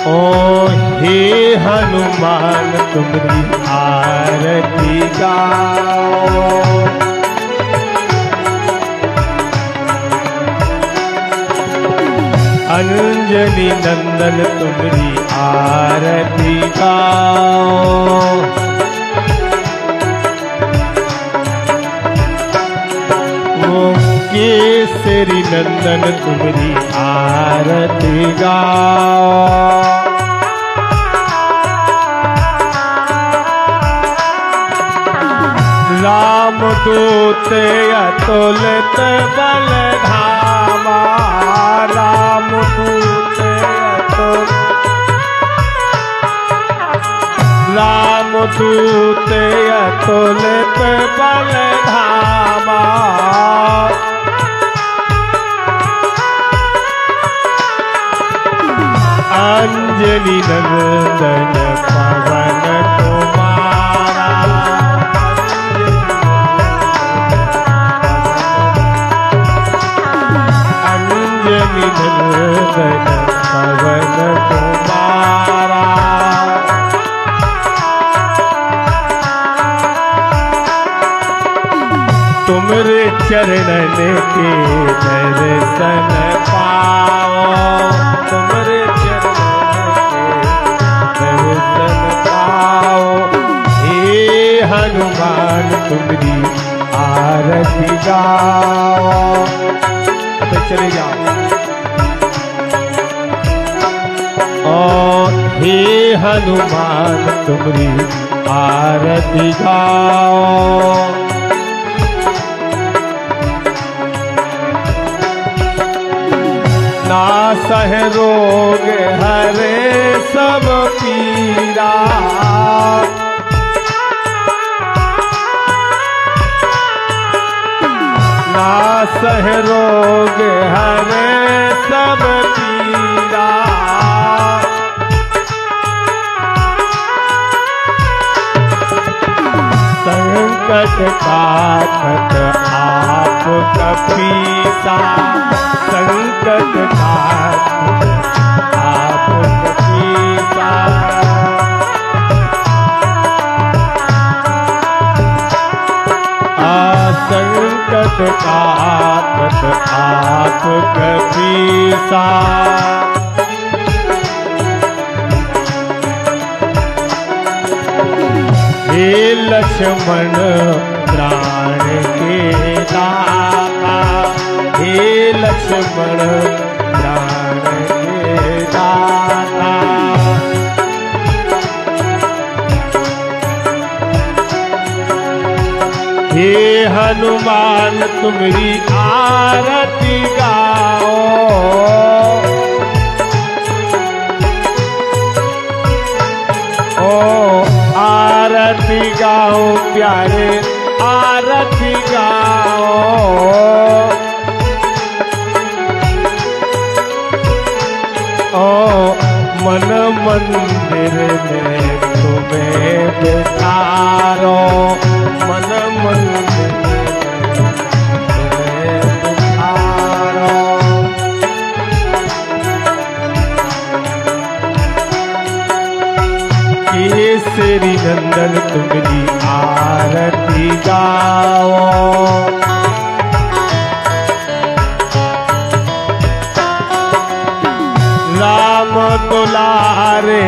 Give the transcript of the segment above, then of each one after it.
ओ हे हनुमान तुम्हारी आरती गाओ। अंजनी नंदन तुम्हारी आरती गाओ। केसरी नंदन तुम्हारी आरती गाओ। राम दूत अतुलित बल धामा। राम दूत अतुलित बल धामा। अंजनी नंदन पवन कुमारा। अंजनी नंदन पवन कुमारा। तुमरे चरणन के दर्शन पाओ। तुमरे हनुमान तुम्हारी आरती गाओ। अब चले जाओ। और हे हनुमान तुम्हारी आरती गाओ। नासह रोग हरे सब पीरा। नासह रोग हरे सब पीरा। संकट काटत आप कपीसा। संकट काटत आप कपीसा। संकट काटत आप कपीसा। हे लक्ष्मण प्राण के दाता। हे लक्ष्मण प्राण के दाता। हे हनुमान तुम्हारी आरती गाओ। ओ आरती गाओ प्यारे आरती गाओ। ओ मन मंदिर में तुम्हें बिठारो। मन मंदिर में तुम्हें बिठारो। केसरी नंदन तुम्हारी आरती गाओ। राम दुलारे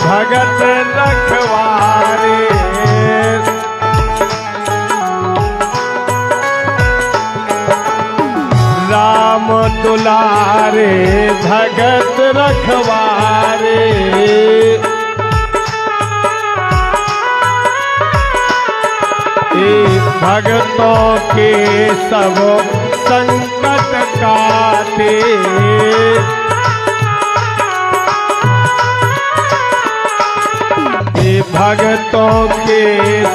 भगत रखवारे। राम दुलारे भगत रखवारे। भगतों के सब संकट काटे। भगतों के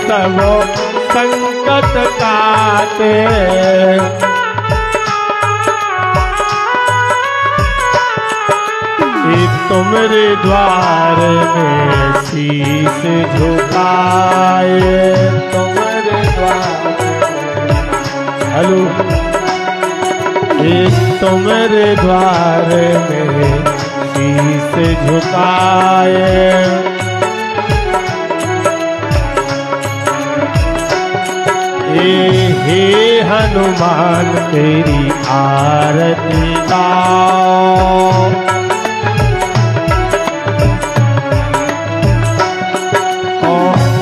सब संकट काटे। तुमरे द्वार में शीश झुकाए। तुमरे द्वार हलो तुमरे द्वार में शीश झुकाए। हनुमान तेरी आरती गाओ।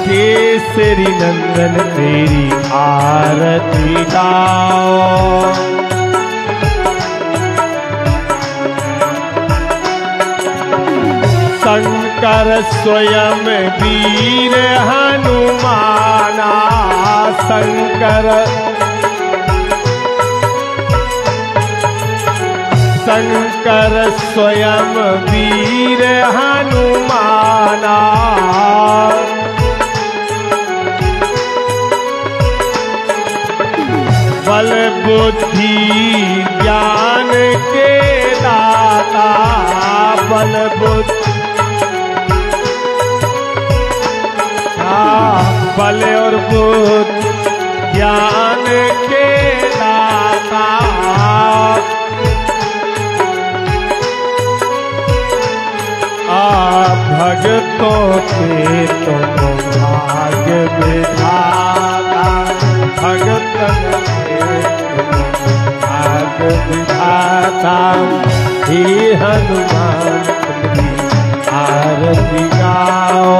केसरी नंदन तेरी आरती गाओ। शंकर स्वयं वीर हनुमाना, शंकर स्वयं वीर हनुमाना। बल बुद्धि ज्ञान के दाता, बल बुद्धि बल और बुद्धि ज्ञान के दाता। भगतों के तुम भाग्य विधाता, भगतन के तुम भाग्य विधाता। हे हनुमान तेरी आरती गाओ।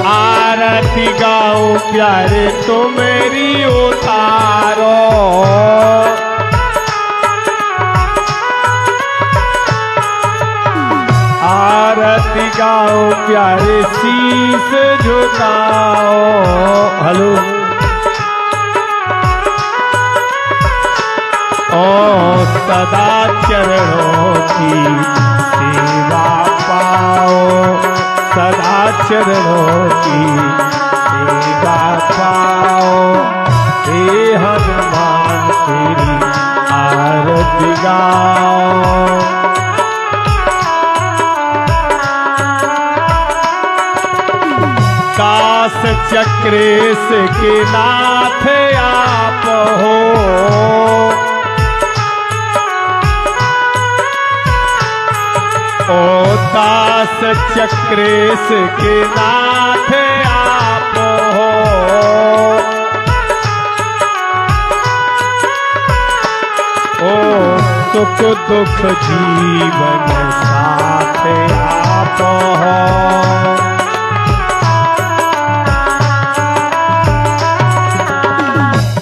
आरती गाओ प्यारे तो मेरी उतारो। आरती गाओ प्यारे शीस झुकाओ। हेलो ओ सदा चरणों की सेवा पाओ, सदा चरणों की सेवा पाओ। हे हनुमान तेरी आरती गाओ। दास चक्रेश के नाथ आप हो, ओ दास चक्रेश के नाथ आप हो। ओ सुख दुख जीवन साथ आप हो।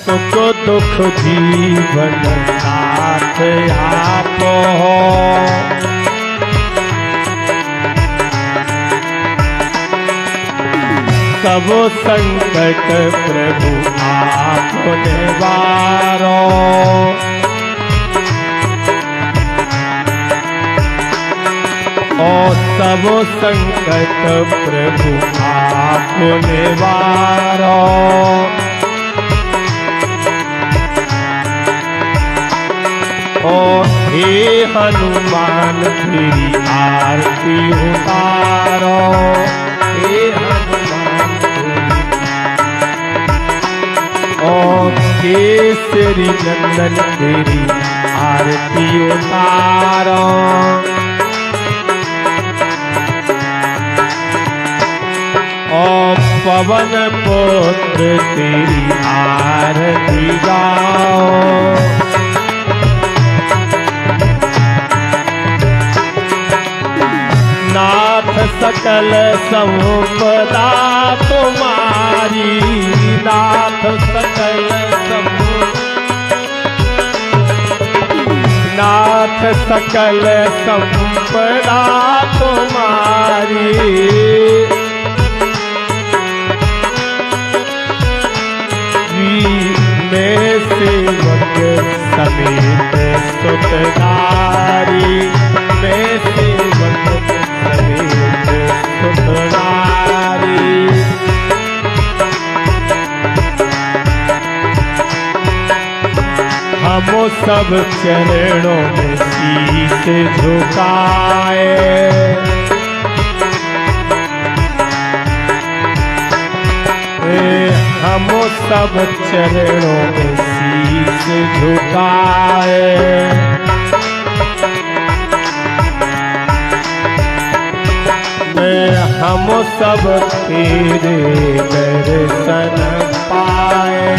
सुख दुख जीवन साथ आप हो। सब संकट प्रभु आप निवारो। और सब संकट प्रभु आप निवारो। ओ हे हनुमान तेरी आरती उतारो। हे हनुमान ओ केसरी नंदन तेरी आरती उतारो। ओ पवन पुत्र तेरी आरती गाओ। नाथ सकल संपदा तुम्हारी, नाथ सकल नाथ सकल संपदा तुम्हारी। मैं सेवक समेत सुतनारी, मैं सेवक समेत सुतनारी। हम सब चरणों में शीश झुकाए। हम सब चरणों में शीश झुकाए। हम सब तेरे दर्शन पाए।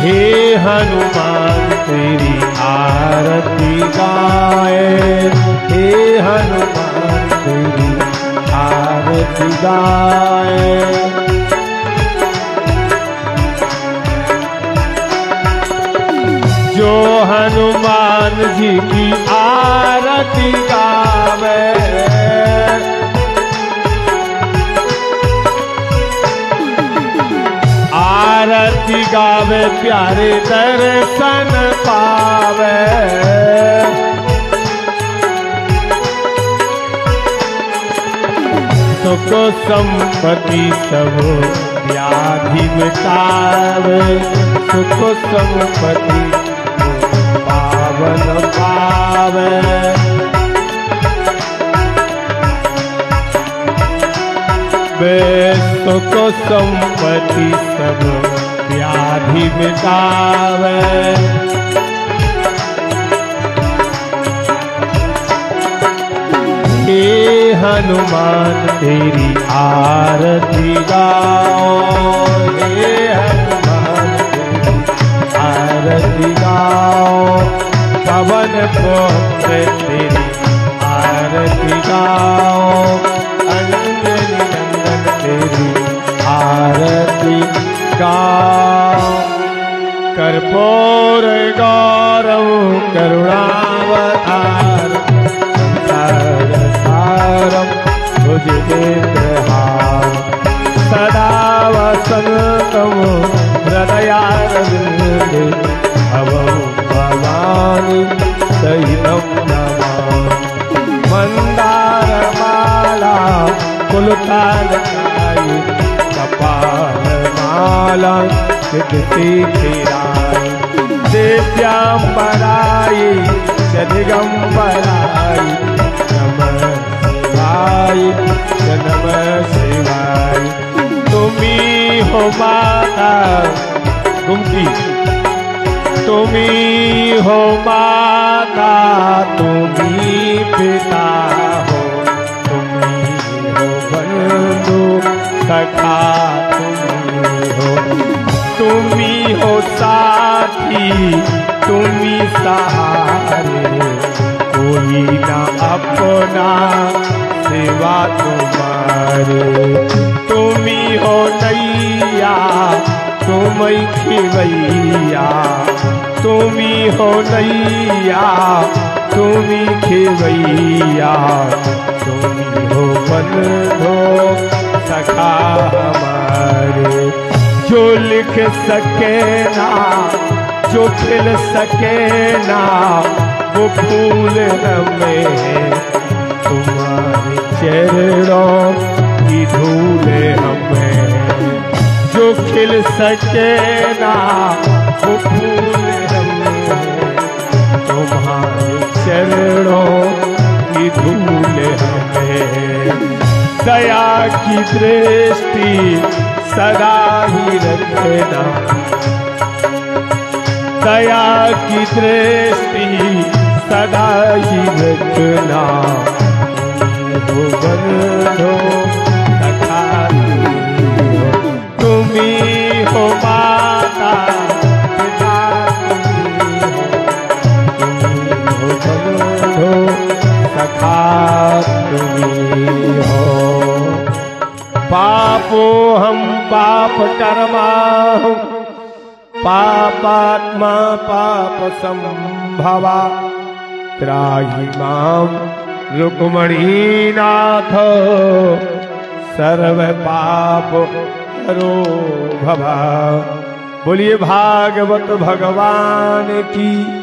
हे हनुमान तेरी आरती गाए, हे हनुमान तेरी आरती गाए। जो हनुमान जी की आरती गावे, आरती गावे प्यारे दर्शन पावे। सुख संपत्ति सब व्याधि मिटावे, सुख संपत्ति पावन पावे। वे सुख संपत्ति सब व्याधि मिटावे। हे हनुमान तेरी आरती गाओ, हे हनुमान तेरी आरती गाओ। पवन पुत्र तेरी आरती गाओ, अंजनी नंदन तेरी आरती गाओ। कर्पूर गौरव करुणावतार, संसार सारम भुजगेन्द्रहार। सदा वसन्तं हृदयारविन्दे, भवं भवानी सहितं नमामि। मन्दारमाला फुलकालकाय, कपालमाला सिद्धिसिद्धिदाय। दिव्यांबराय दिगंबराय, नमः शिवाय नमः शिवाय। तुम्ही हो माता गुमती, तुम्ही हो माता, तुम्ही पिता हो, तुम्ही हो बंधु सखा, तुम्ही हो साथी, तुम्ही सहारे। कोई ना अपना सिवा तुम्हारे। तुम्ही हो नैया तुम खिवैया, तुम्ही हो नैया तुम्ही खिवैया। तुम्ही हो बंधो सखा हमारे। जो लिख सके ना, जो खिल सके ना, वो फूल हमें तुम्हारे चरणों की धूल हमें। जो खिल सके ना, वो फूल हमें तुम्हारे चरणों की धूल हमें। दया की दृष्टि सदा ही रखना, दया की दृष्टि सदा ही रखना। वो बंधो सखा तुम्ही हो, माता पिता तुम्ही हो, बंधो सखा तुम्ही हो। पापो हम पाप कर्मा, पापात्मा पाप संभवा। त्राहि मां रुक्मिणीनाथ, सर्व पाप हरो भवा। बोलिए भागवत भगवान की।